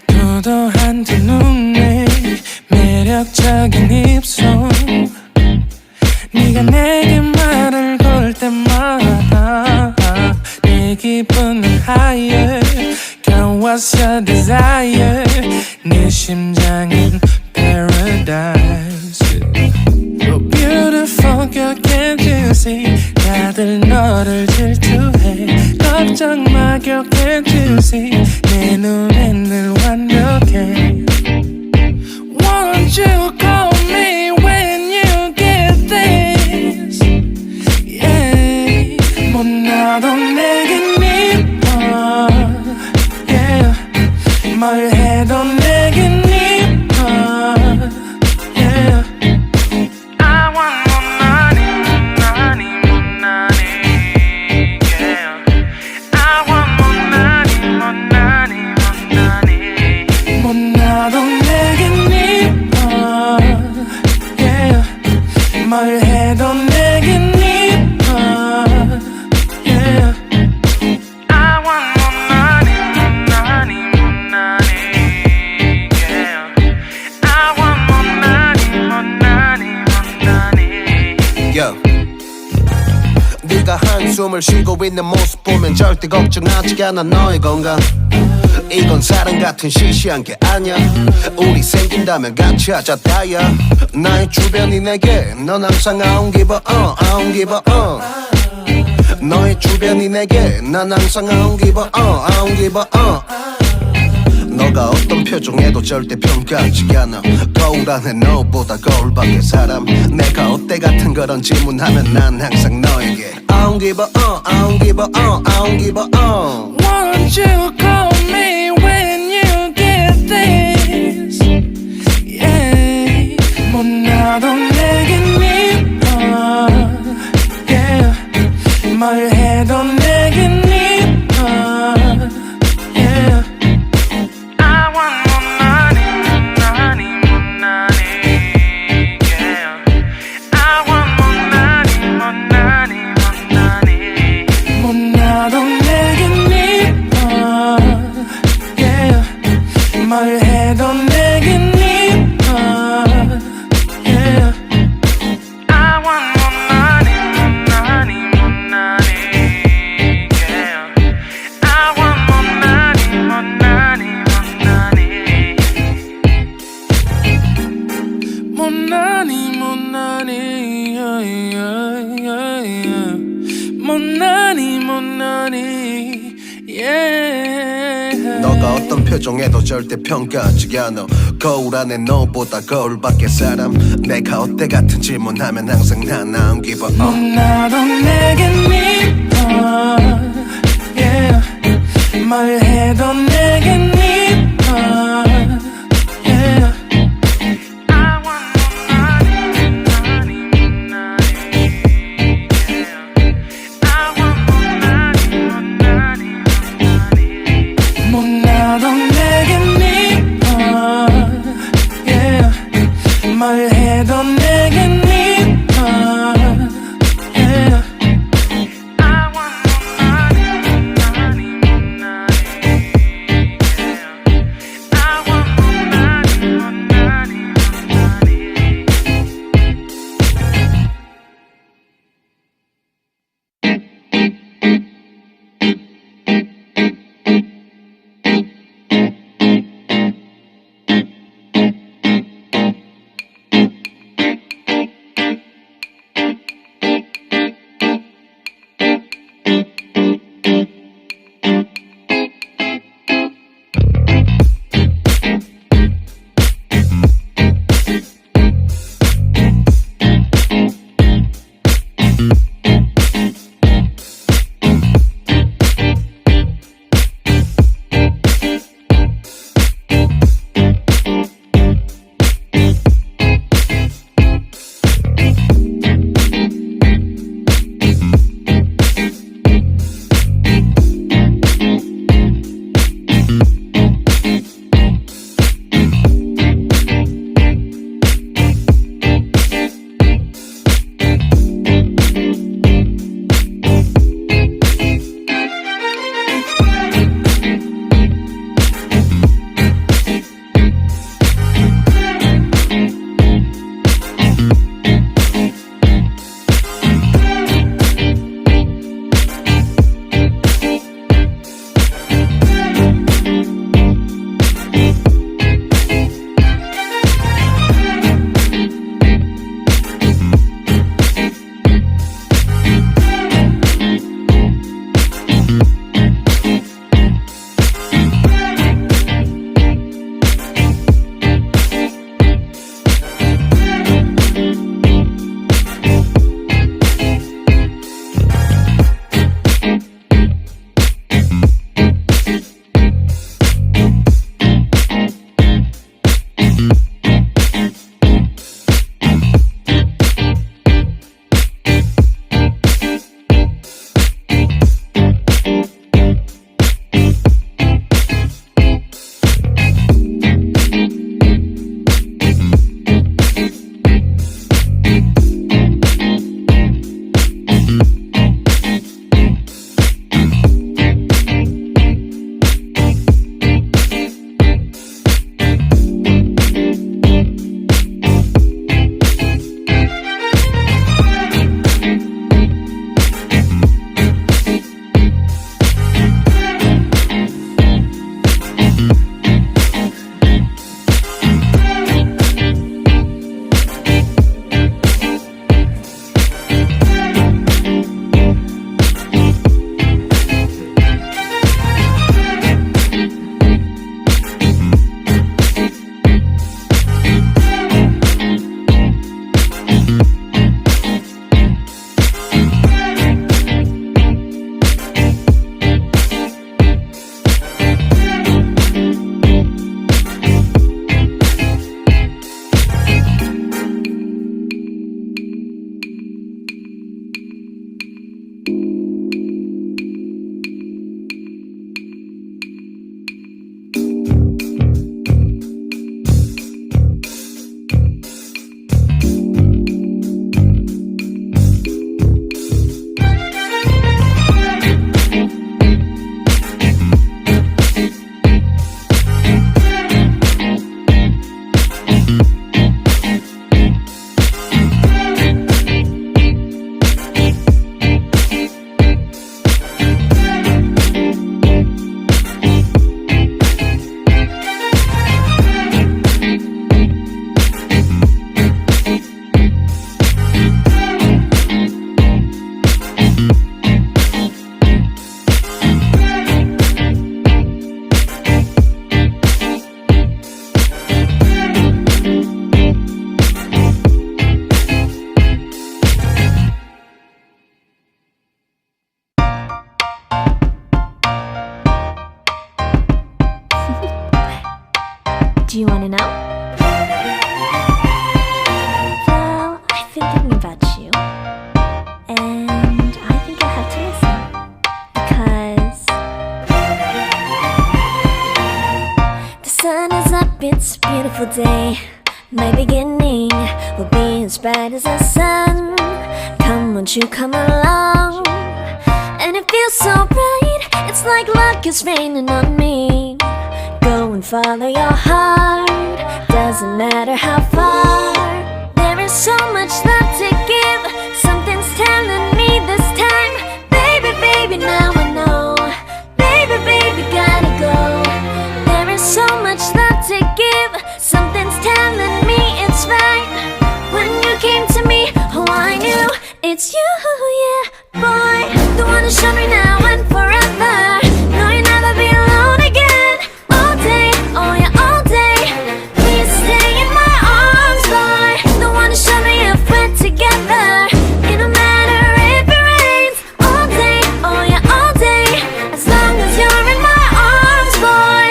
도도한 두 눈에 매력적인 입술 네가 내게 말을 걸 때마다 내 기분은 higher Girl what's your desire 네 심장은 paradise Oh beautiful girl can't you see 다들 너를 질투해 걱정 마 girl can't you see 내 눈엔 늘 완벽해 Won't you call me when you get this Yeah 못나도 내겐 이뻐 Yeah 뭘 해도 내겐 이뻐 Yeah I want 못나도 내겐 이뻐 yeah. 뭘 해도 내겐 이뻐 yeah. I want 못나니 yeah. I want 못나니 Yo. 네가 한숨을 쉬고 있는 모습 보면 절대 걱정하지 않아 너의 건강 이건 사랑 같은 시시한 게 아니야 우리 생긴다면 같이 하자 다야 나의 주변이 내게 넌 항상 I don't give a I don't give a 너의 주변이 내게 난 항상 I don't give a I don't give a 너가 어떤 표정에도 절대 평가하지 않아 거울 안에 너보다 거울 밖의 사람 내가 어때 같은 그런 질문하면 난 항상 너에게 I don't give a I don't give a I don't give a Won't you call me when you get this Yeah 못나도 내겐 이뻐 Yeah 뭘 해도 내겐 이뻐 Yeah I want 못나니 yeah. I want 못나니 못나도 내겐 이뻐 yeah. 뭘 해도 내겐 이뻐 yeah. I want 못나니 yeah. I want 못나니 yeah, yeah, yeah. 못나니 yeah. 너가 어떤 표정에도 절대 평가하지 않아 거울 안에 너보다 거울 밖의 사람 내가 어때 같은 질문하면 항상 난 I don't give a 못나도 내겐 이뻐 yeah. 뭘 해도 내겐 이뻐 yeah. 못나도 내겐 이뻐 yeah. 뭘 해도 내겐 이뻐 yeah. I want Do you wanna know? Well, I've been thinking about you, and I think I have to listen. Because the sun is up, it's a beautiful day. My beginning will be as bright as the sun. Come, won't you come along? And it feels so bright, it's like luck is raining on me. Go and follow your heart, doesn't matter how far. There is so much love to give, something's telling me this time. Baby, baby, now I know. Baby, baby, gotta go. There is so much love to give, something's telling me it's right. When you came to me, oh I knew it's you, yeah, boy. The one who showed me now and forever. No, you'll never be alone again. All day, oh yeah, all day. Please stay in my arms, boy. The one who showed me if we're together. It don't matter if it rains. All day, oh yeah, all day. As long as you're in my arms, boy.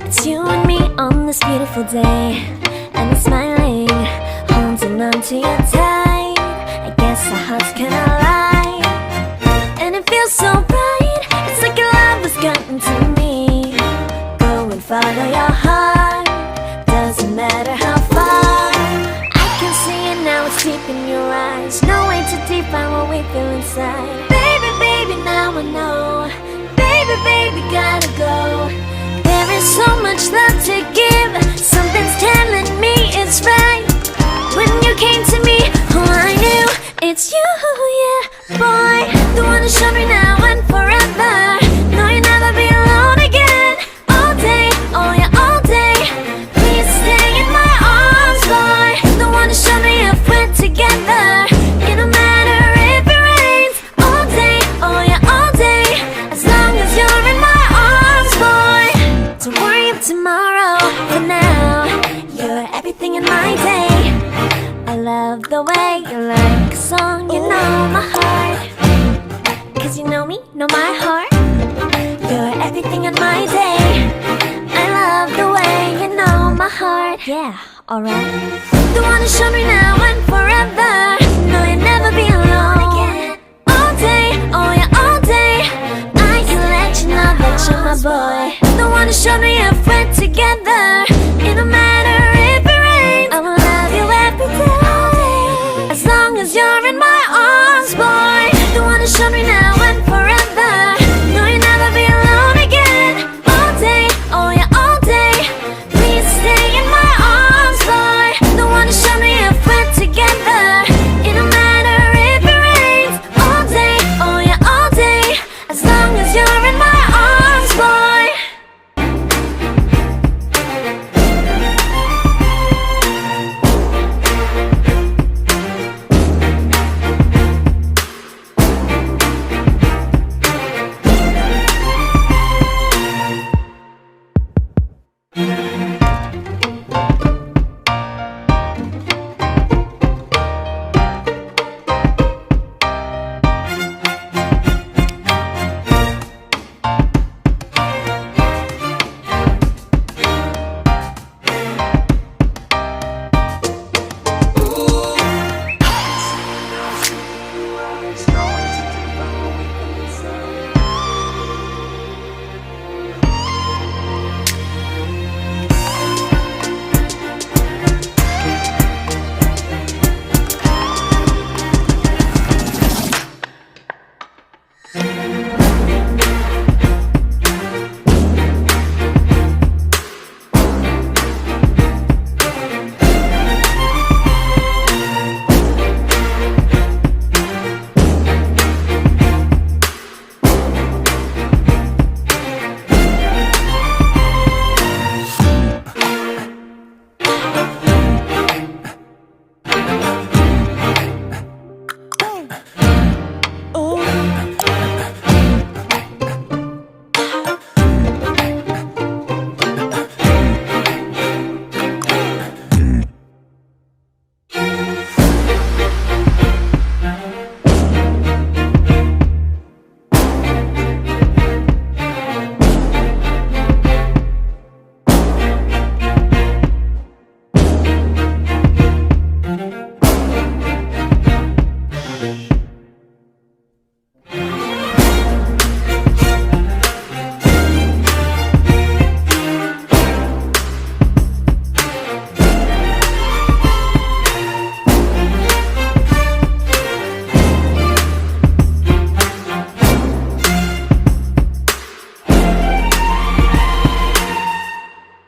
It's you and me on this beautiful day, and I'm smiling, holding on to you tight. I guess our hearts can align, and it feels so bright. It's like your love has gotten to me. Go and follow your heart, doesn't matter how far. I can see it now, it's deep in your eyes. No way to define what we feel inside. Baby, baby, now I know. Baby, baby, gotta go. There is so much love to give, something's telling me it's right. When you came to me, oh I knew it's you, yeah, boy. The one who showed me now and forever. No, you'll never be alone again. All day, oh yeah, all day. Please stay in my arms, boy. The one who showed me if we're together. It don't matter if it rains. All day, oh yeah, all day. As long as you're in my arms, boy. Don't worry of tomorrow, for now you're everything in my day. I love the way you like a song, you know my heart. Cause you know me, know my heart. You're everything in my day. I love the way you know my heart. Yeah, alright. The one who showed me now and forever. No, you'll never be alone again. All day, oh yeah, all day. I can let you know that you're my boy. The one who showed me if we're together. It don't matter if it rains. I will love you every day. As long as you're in my